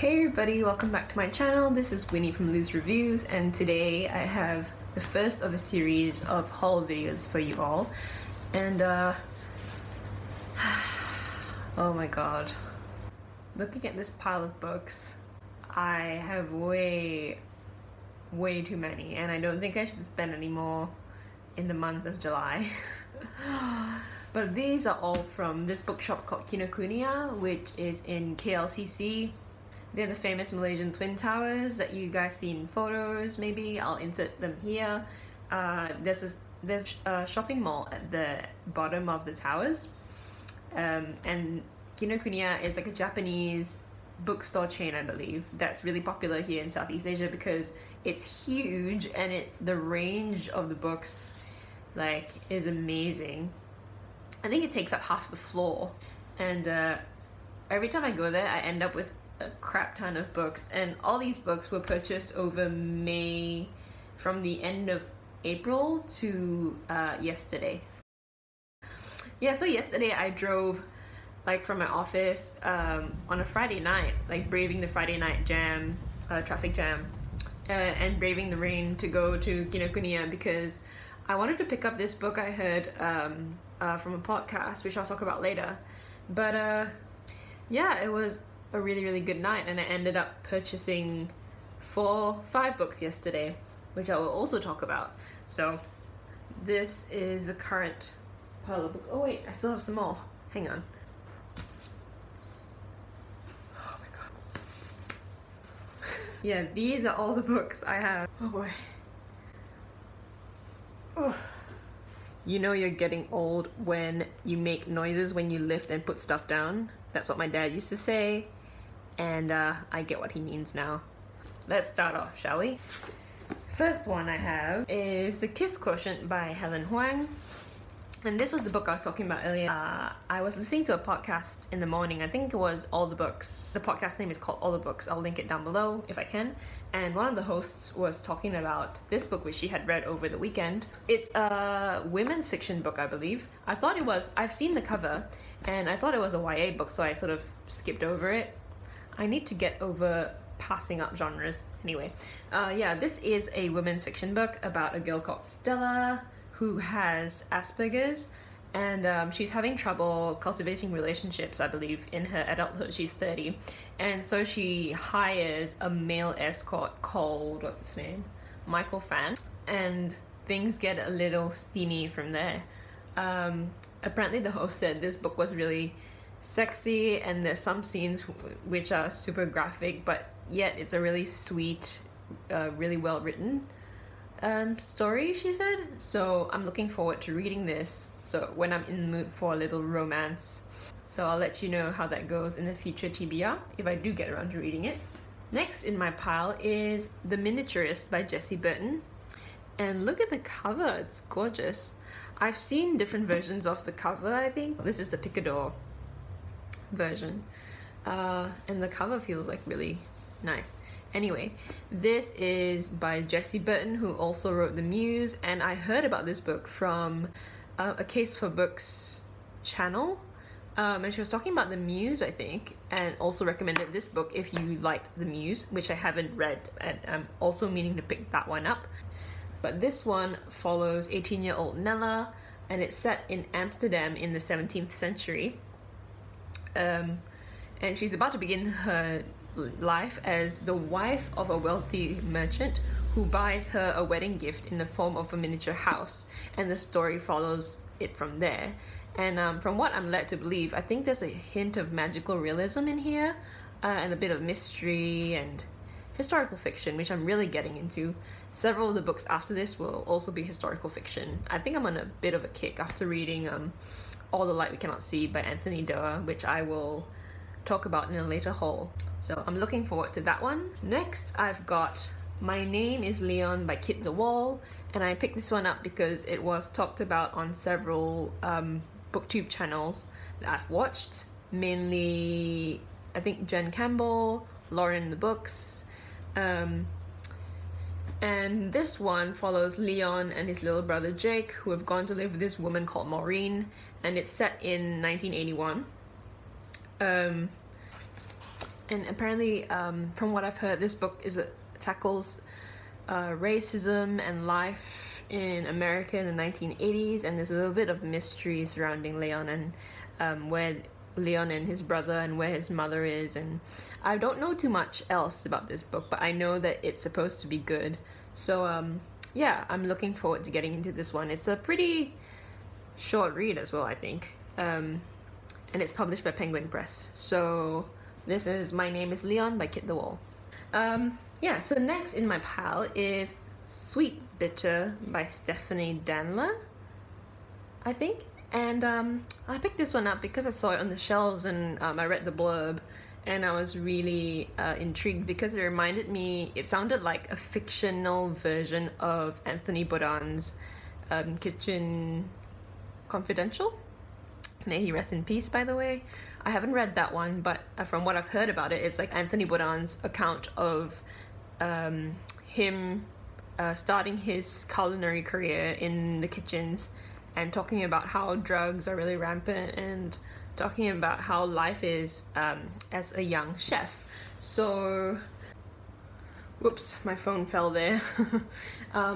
Hey everybody, welcome back to my channel. This is Winnie from Loose Reviews, and today I have the first of a series of haul videos for you all. And oh my god, looking at this pile of books, I have way too many, and I don't think I should spend any more in the month of July. But these are all from this bookshop called Kinokuniya, which is in KLCC. They're the famous Malaysian twin towers that you guys see in photos. Maybe I'll insert them here. There's a shopping mall at the bottom of the towers, and Kinokuniya is like a Japanese bookstore chain, I believe, that's really popular here in Southeast Asia because it's huge and the range of the books is amazing. I think it takes up half the floor, and every time I go there I end up with a crap ton of books, and all these books were purchased over May, from the end of April to yesterday. Yeah, so yesterday I drove from my office on a Friday night, braving the Friday night jam, traffic jam, and braving the rain to go to Kinokuniya because I wanted to pick up this book I heard from a podcast, which I'll talk about later. But yeah, it was a really good night, and I ended up purchasing 5 books yesterday, which I will also talk about. So this is the current pile of books. Oh wait, I still have some more. Hang on. Oh my god. Yeah, these are all the books I have. Oh boy. Oh. You know you're getting old when you make noises when you lift and put stuff down. That's what my dad used to say, and I get what he means now. Let's start off, shall we? First one I have is The Kiss Quotient by Helen Huang. And this was the book I was talking about earlier. I was listening to a podcast in the morning. I think it was All the Books. The podcast name is called All the Books. I'll link it down below if I can. And one of the hosts was talking about this book, which she had read over the weekend. It's a women's fiction book, I believe. I thought it was, I've seen the cover, and I thought it was a YA book, so I sort of skipped over it. I need to get over passing up genres. Anyway, yeah, this is a women's fiction book about a girl called Stella who has Asperger's, and she's having trouble cultivating relationships, I believe, in her adulthood. She's 30, and so she hires a male escort called, what's his name? Michael Fan, and things get a little steamy from there. Apparently the host said this book was really sexy, and there's some scenes which are super graphic, but yet it's a really sweet, really well written story, she said. So I'm looking forward to reading this, so when I'm in the mood for a little romance. So I'll let you know how that goes in the future TBR if I do get around to reading it. Next in my pile is The Miniaturist by Jessie Burton, and look at the cover, it's gorgeous. I've seen different versions of the cover. I think this is the Picador version, and the cover feels really nice. Anyway, this is by Jessie Burton, who also wrote The Muse, and I heard about this book from a Case for Books channel, and she was talking about The Muse, I think, and also recommended this book if you liked The Muse, which I haven't read, and I'm also meaning to pick that one up. But this one follows 18-year-old Nella, and it's set in Amsterdam in the 17th century. And she's about to begin her life as the wife of a wealthy merchant who buys her a wedding gift in the form of a miniature house, and the story follows it from there. And from what I'm led to believe, I think there's a hint of magical realism in here, and a bit of mystery and historical fiction, which I'm really getting into. Several of the books after this will also be historical fiction. I think I'm on a bit of a kick after reading All the Light We Cannot See by Anthony Doerr, which I will talk about in a later haul. So I'm looking forward to that one. Next, I've got My Name is Leon by Kit the Wall, and I picked this one up because it was talked about on several booktube channels that I've watched, mainly I think Jen Campbell, Lauren the Books, and this one follows Leon and his little brother Jake, who have gone to live with this woman called Maureen, and it's set in 1981. And apparently, from what I've heard, this book tackles racism and life in America in the 1980s, and there's a little bit of mystery surrounding Leon and where Leon and his brother and where his mother is. And I don't know too much else about this book, but I know that it's supposed to be good. So yeah, I'm looking forward to getting into this one. It's a pretty short read as well, I think, and it's published by Penguin Press. So this is My Name is Leon by Kit the Wall. Yeah, so next in my pile is Sweet Bitter by Stephanie Danler, I think. And I picked this one up because I saw it on the shelves, and I read the blurb, and I was really intrigued because it reminded me, it sounded like a fictional version of Anthony Bourdain's Kitchen Confidential. May he rest in peace, by the way. I haven't read that one, but from what I've heard about it, it's like Anthony Bourdain's account of him starting his culinary career in the kitchens, and talking about how drugs are really rampant, and talking about how life is as a young chef. So, whoops, my phone fell there.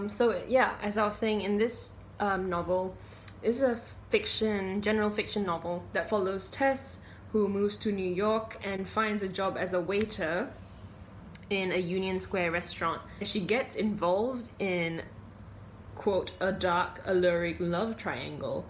So yeah, as I was saying, in this novel is a general fiction novel that follows Tess, who moves to New York and finds a job as a waiter in a Union Square restaurant. She gets involved in, quote, a dark, alluring love triangle.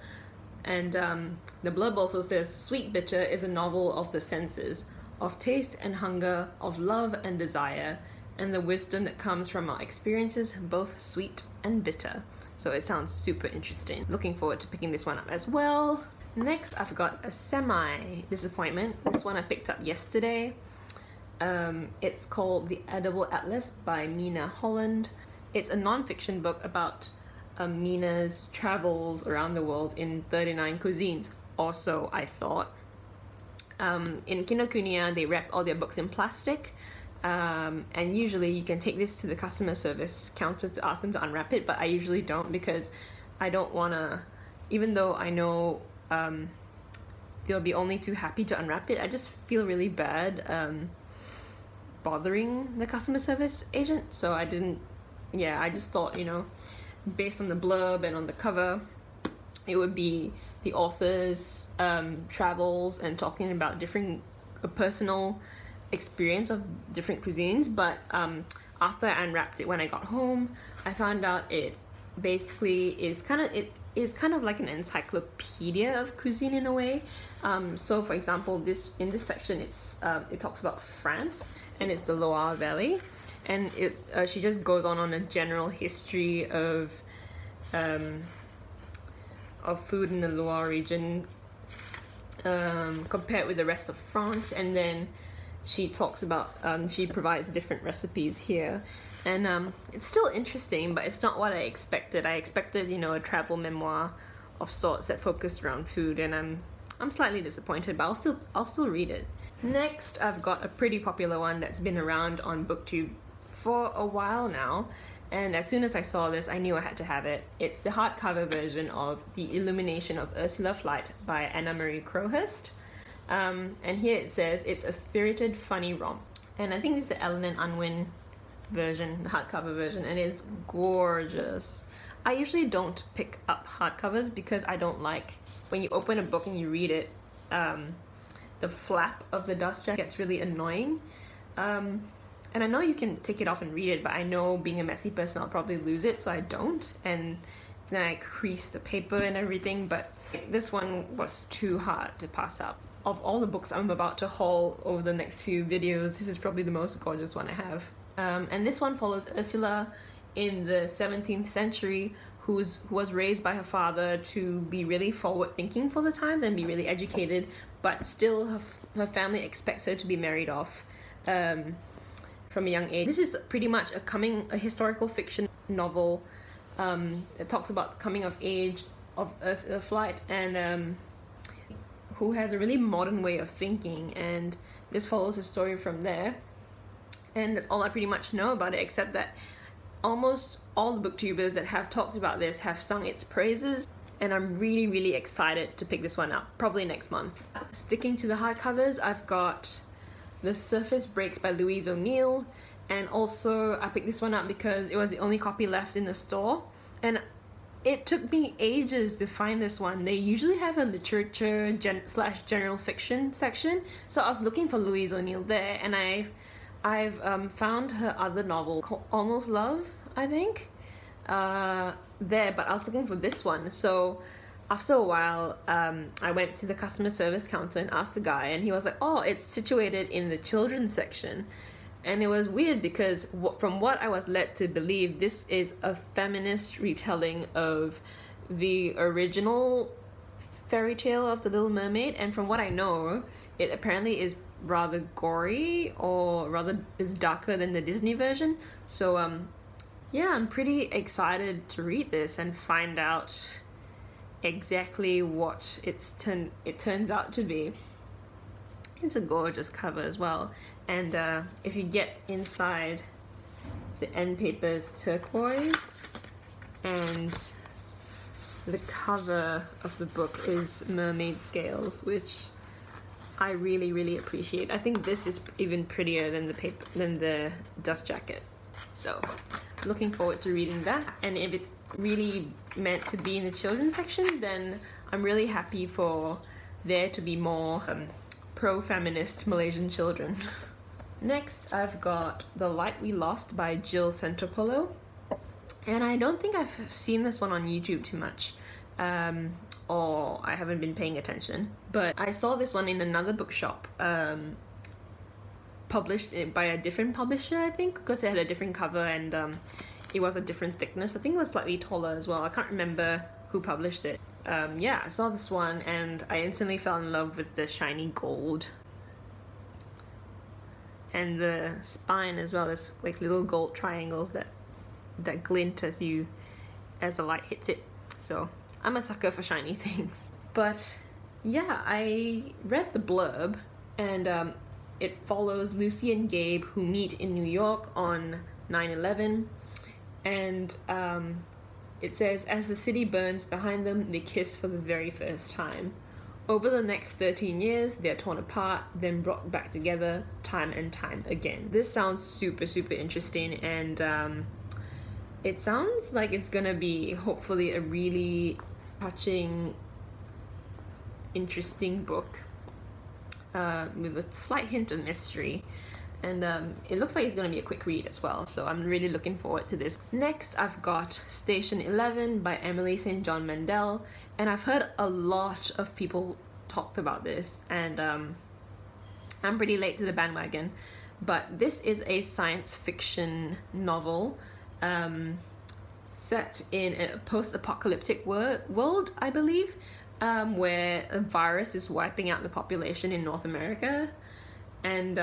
And the blurb also says, Sweet Bitter is a novel of the senses, of taste and hunger, of love and desire, and the wisdom that comes from our experiences, both sweet and bitter. So it sounds super interesting. Looking forward to picking this one up as well. Next, I've got a semi-disappointment. This one I picked up yesterday. It's called The Edible Atlas by Mina Holland. It's a non-fiction book about Mina's travels around the world in 39 cuisines, or so I thought. In Kinokuniya, they wrap all their books in plastic, and usually you can take this to the customer service counter to ask them to unwrap it, but I usually don't, because I don't want to, even though I know they'll be only too happy to unwrap it, I just feel really bad bothering the customer service agent. So I didn't, yeah, I just thought, you know, based on the blurb and on the cover, it would be the author's travels and talking about different personal experience of different cuisines. But after I unwrapped it when I got home, I found out it basically is kind of like an encyclopedia of cuisine in a way. So for example, in this section, it talks about France, and it's the Loire Valley, and she just goes on a general history of food in the Loire region compared with the rest of France. And then she talks about she provides different recipes here, and it's still interesting, but it's not what I expected. I expected, you know, a travel memoir of sorts that focused around food, and I'm slightly disappointed, but I'll still read it. Next, I've got a pretty popular one that's been around on BookTube for a while now, and as soon as I saw this, I knew I had to have it. It's the hardcover version of The Illumination of Ursula Flight by Anna Marie Crowhurst. And here it says it's a spirited, funny romp. And I think this is the Ellen and Unwin version, the hardcover version, and it's gorgeous. I usually don't pick up hardcovers because I don't like, when you open a book and you read it, the flap of the dust jacket gets really annoying. And I know you can take it off and read it, but I know, being a messy person, I'll probably lose it, so I don't. And then I crease the paper and everything, but this one was too hard to pass up. Of all the books I'm about to haul over the next few videos, this is probably the most gorgeous one I have. And this one follows Ursula in the 17th century, who was raised by her father to be really forward-thinking for the times and be really educated, but still her family expects her to be married off from a young age. This is pretty much a historical fiction novel that talks about coming of age of Ursula Flight, and who has a really modern way of thinking, and this follows her story from there. And that's all I pretty much know about it, except that almost all the booktubers that have talked about this have sung its praises, and I'm really, really excited to pick this one up, probably next month. Sticking to the hardcovers, I've got The Surface Breaks by Louise O'Neill. And also I picked this one up because it was the only copy left in the store, and it took me ages to find this one. They usually have a literature slash general fiction section, so I was looking for Louise O'Neill there, and I've found her other novel called Almost Love, I think, there, but I was looking for this one. So after a while, I went to the customer service counter and asked the guy, and he was like, oh, it's situated in the children's section. And it was weird because from what I was led to believe, this is a feminist retelling of the original fairy tale of The Little Mermaid. And from what I know, it apparently is rather gory, or rather is darker than the Disney version. So yeah, I'm pretty excited to read this and find out exactly what it turns out to be. It's a gorgeous cover as well. And if you get inside, the end paper is turquoise, and the cover of the book is mermaid scales, which I really, really appreciate. I think this is even prettier than the dust jacket. So looking forward to reading that. And if it's really meant to be in the children's section, then I'm really happy for there to be more pro-feminist Malaysian children. Next, I've got The Light We Lost by Jill Santopolo. And I don't think I've seen this one on YouTube too much, or I haven't been paying attention. But I saw this one in another bookshop, published by a different publisher, I think, because it had a different cover, and it was a different thickness. I think it was slightly taller as well. I can't remember who published it. Yeah, I saw this one and I instantly fell in love with the shiny gold. And the spine as well, there's like little gold triangles that glint as the light hits it. So I'm a sucker for shiny things. But yeah, I read the blurb, and it follows Lucy and Gabe, who meet in New York on 9/11, and it says, as the city burns behind them, they kiss for the very first time. Over the next 13 years, they're torn apart, then brought back together time and time again. This sounds super, super interesting, and it sounds like it's gonna be hopefully a really touching, interesting book with a slight hint of mystery. And it looks like it's going to be a quick read as well, so I'm really looking forward to this. Next, I've got Station 11 by Emily St. John Mandel, and I've heard a lot of people talk about this, and I'm pretty late to the bandwagon, but this is a science fiction novel set in a post-apocalyptic world, I believe, where a virus is wiping out the population in North America, and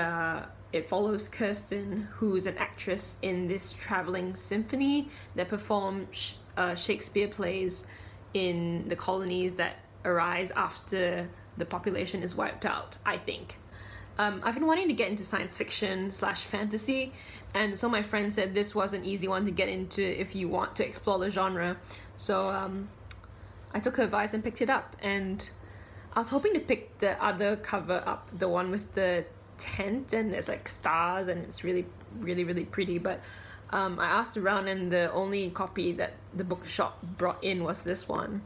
it follows Kirsten, who's an actress in this traveling symphony that performs Shakespeare plays in the colonies that arise after the population is wiped out, I think. I've been wanting to get into science fiction slash fantasy, and so my friend said this was an easy one to get into if you want to explore the genre. So I took her advice and picked it up, and I was hoping to pick the other cover up, the one with the tent and there's like stars and it's really, really, really pretty, but I asked around and the only copy that the bookshop brought in was this one.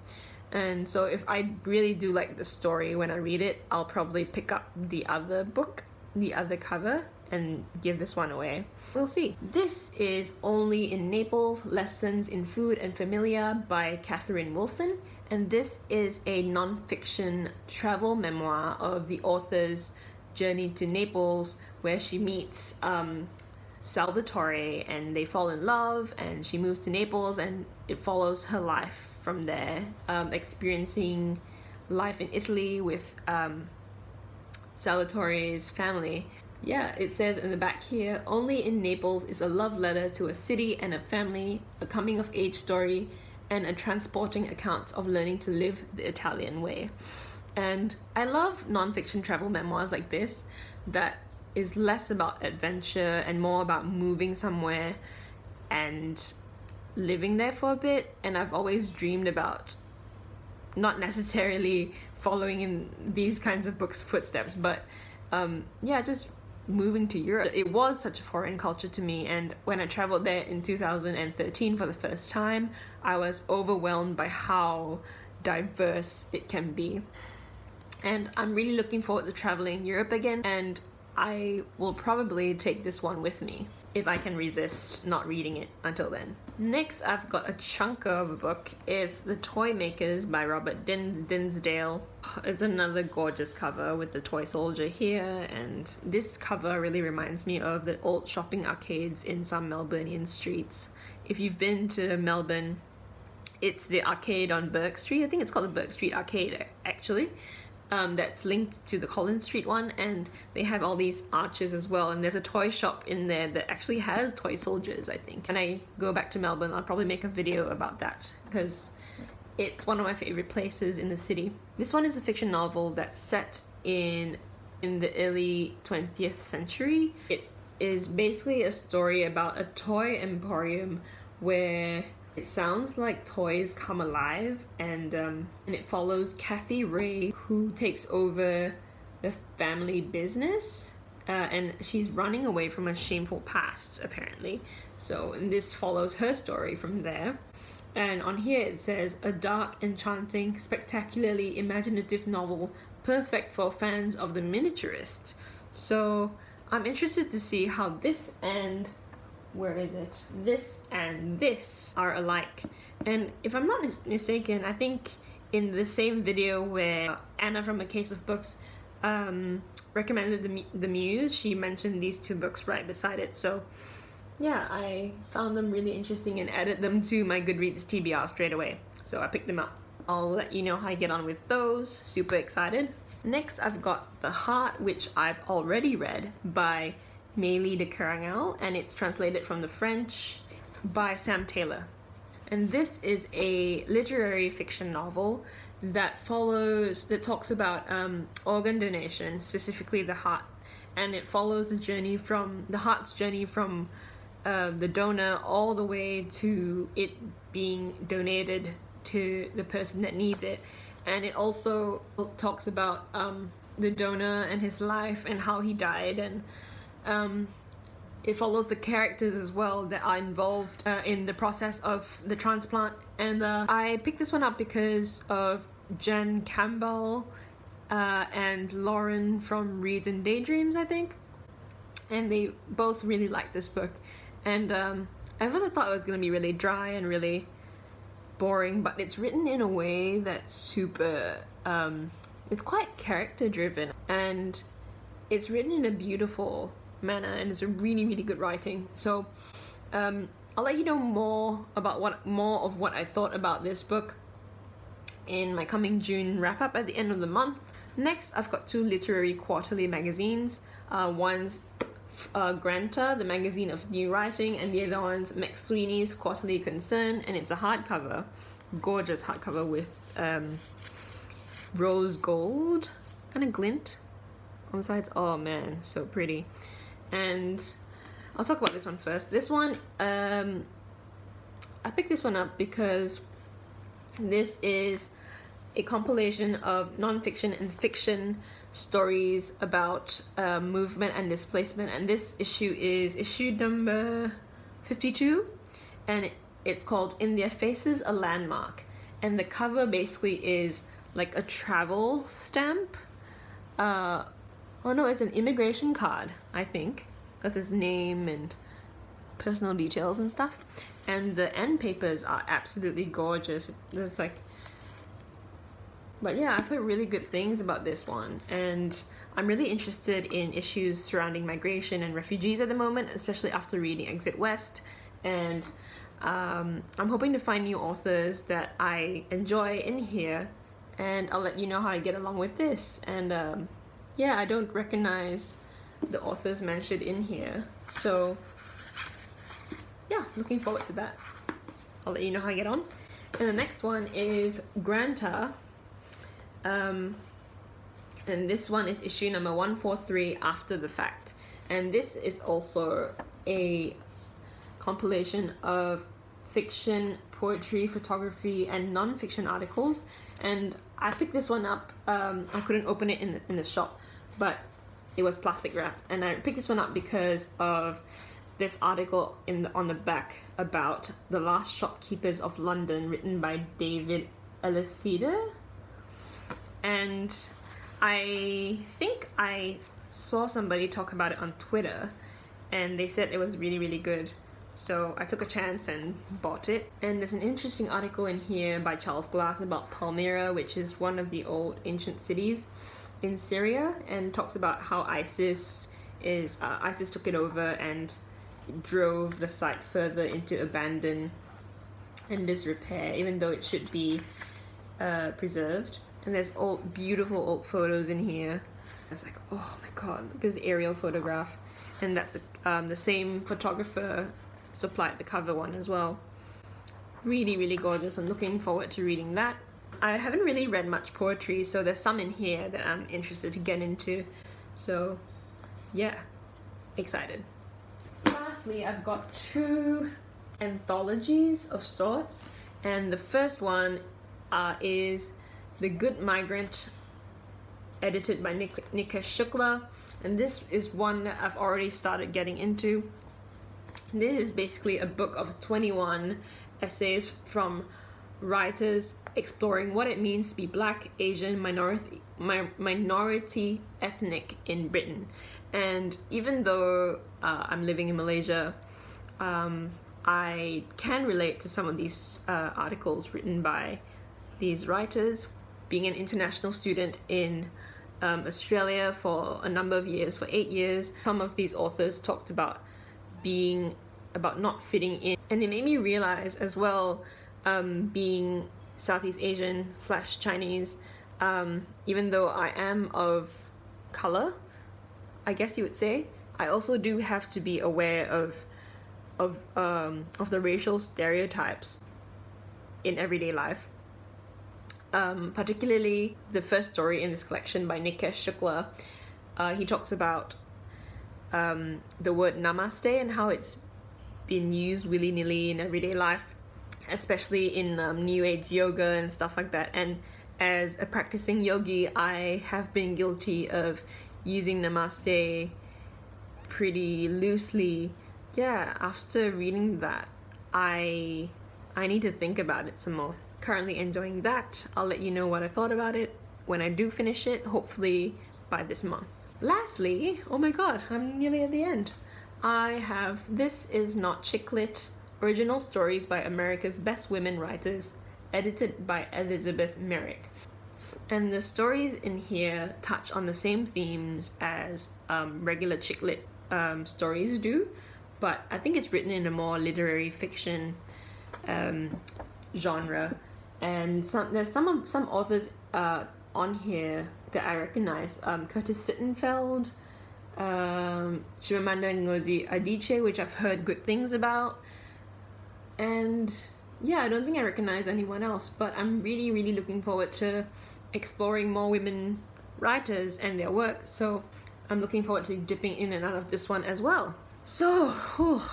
And so if I really do like the story when I read it, I'll probably pick up the other book, the other cover, and give this one away. We'll see. This is Only in Naples, Lessons in Food and Familia by Catherine Wilson, and this is a non-fiction travel memoir of the author's journey to Naples, where she meets Salvatore and they fall in love, and she moves to Naples, and it follows her life from there, experiencing life in Italy with Salvatore's family. Yeah, it says in the back here, Only in Naples is a love letter to a city and a family, a coming-of-age story, and a transporting account of learning to live the Italian way. And I love non-fiction travel memoirs like this that is less about adventure and more about moving somewhere and living there for a bit. And I've always dreamed about not necessarily following in these kinds of books' footsteps, but yeah, just moving to Europe, it was such a foreign culture to me, and when I traveled there in 2013 for the first time, I was overwhelmed by how diverse it can be. And I'm really looking forward to traveling Europe again, and I will probably take this one with me if I can resist not reading it until then. Next, I've got a chunker of a book. It's The Toy Makers by Robert Dinsdale. It's another gorgeous cover with the toy soldier here, and this cover really reminds me of the old shopping arcades in some Melbourneian streets. If you've been to Melbourne, it's the arcade on Burke Street. I think it's called the Burke Street Arcade, actually. That's linked to the Collins Street one, and they have all these arches as well, and there's a toy shop in there that actually has toy soldiers, I think. When I go back to Melbourne, I'll probably make a video about that because it's one of my favorite places in the city. This one is a fiction novel that's set in the early 20th century. It is basically a story about a toy emporium where it sounds like toys come alive, and it follows Kathy Ray, who takes over the family business, and she's running away from a shameful past, apparently. So, and this follows her story from there. And on here it says, a dark, enchanting, spectacularly imaginative novel, perfect for fans of the miniaturist. So I'm interested to see how this and where is it? This and this are alike. And if I'm not mistaken, I think in the same video where Anna from A Case of Books recommended the Muse, she mentioned these two books right beside it. So yeah, I found them really interesting and added them to my Goodreads TBR straight away. So I picked them up. I'll let you know how I get on with those. Super excited. Next, I've got The Heart, which I've already read by Mélie de Kerangal, and it's translated from the French by Sam Taylor. And this is a literary fiction novel that talks about organ donation, specifically the heart, and it follows the heart's journey from the donor all the way to it being donated to the person that needs it. And it also talks about the donor and his life and how he died, and it follows the characters as well that are involved in the process of the transplant. And I picked this one up because of Jen Campbell and Lauren from Reads and Daydreams, I think. And they both really liked this book. And at first I thought it was going to be really dry and really boring, but it's written in a way that's super, it's quite character driven, and it's written in a beautiful manner, and it's a really, really good writing. So I'll let you know more of what I thought about this book in my coming June wrap-up at the end of the month. Next, I've got two literary quarterly magazines. One's Granta, the magazine of new writing, and the other one's McSweeney's Quarterly Concern, and it's a hardcover, gorgeous hardcover with rose gold kind of glint on the sides. Oh man, so pretty. And I'll talk about this one first. This one, I picked this one up because this is a compilation of non-fiction and fiction stories about movement and displacement, and this issue is issue number 52, and it's called In Their Faces, a Landmark, and the cover basically is like a travel stamp. Oh no, it's an immigration card, I think, because it's name and personal details and stuff, and the end papers are absolutely gorgeous. There's like, but yeah, I've heard really good things about this one, and I'm really interested in issues surrounding migration and refugees at the moment, especially after reading Exit West, and I'm hoping to find new authors that I enjoy in here, and I'll let you know how I get along with this. And yeah, I don't recognize the authors mentioned in here, so yeah, looking forward to that. I'll let you know how I get on. And the next one is Granta. And this one is issue number 143, After the Fact. And this is also a compilation of fiction, poetry, photography, and non-fiction articles. And I picked this one up. I couldn't open it in the shop, but it was plastic wrapped. And I picked this one up because of this article on the back about the Last Shopkeepers of London, written by David Elisida. And I think I saw somebody talk about it on Twitter, and they said it was really, really good. So I took a chance and bought it. And there's an interesting article in here by Charles Glass about Palmyra, which is one of the old ancient cities in Syria, and talks about how ISIS took it over and drove the site further into abandon and disrepair, even though it should be preserved. And there's beautiful old photos in here. It's like, oh my god, look at this aerial photograph. And that's the same photographer supplied the cover one as well. Really, really gorgeous. I'm looking forward to reading that. I haven't really read much poetry, so there's some in here that I'm interested to get into. So yeah, excited. Lastly, I've got 2 anthologies of sorts, and the first one is The Good Migrant, edited by Nikesh Shukla, and this is one that I've already started getting into. This is basically a book of 21 essays from writers exploring what it means to be Black, Asian, minority ethnic in Britain. And even though I'm living in Malaysia, I can relate to some of these articles written by these writers. Being an international student in Australia for a number of years, for 8 years, some of these authors talked about not fitting in, and it made me realize as well, being Southeast Asian / Chinese, even though I am of color, I guess you would say, I also do have to be aware of the racial stereotypes in everyday life. Particularly the first story in this collection by Nikesh Shukla, he talks about the word namaste and how it's been used willy-nilly in everyday life, especially in New Age yoga and stuff like that. And as a practicing yogi, I have been guilty of using namaste pretty loosely. Yeah, after reading that, I need to think about it some more. Currently enjoying that. I'll let you know what I thought about it when I do finish it, hopefully by this month. Lastly, oh my god, I'm nearly at the end. I have This Is Not Chick Lit, Original Stories by America's Best Women Writers, edited by Elizabeth Merrick. And the stories in here touch on the same themes as regular chick lit stories do, but I think it's written in a more literary fiction genre. And there's some authors on here that I recognize. Curtis Sittenfeld, Chimamanda Ngozi Adichie, which I've heard good things about. And yeah, I don't think I recognize anyone else, but I'm really, really looking forward to exploring more women writers and their work. So I'm looking forward to dipping in and out of this one as well. So,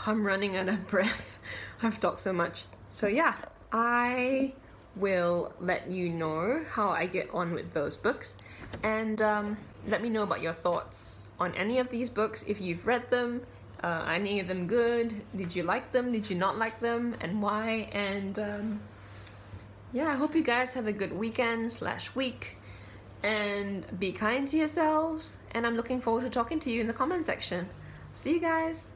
I'm running out of breath. I've talked so much. So yeah, I will let you know how I get on with those books, and let me know about your thoughts on any of these books. If you've read them, any of them good? Did you like them? Did you not like them? And why? And yeah, I hope you guys have a good weekend / week, and be kind to yourselves, and I'm looking forward to talking to you in the comment section. See you guys!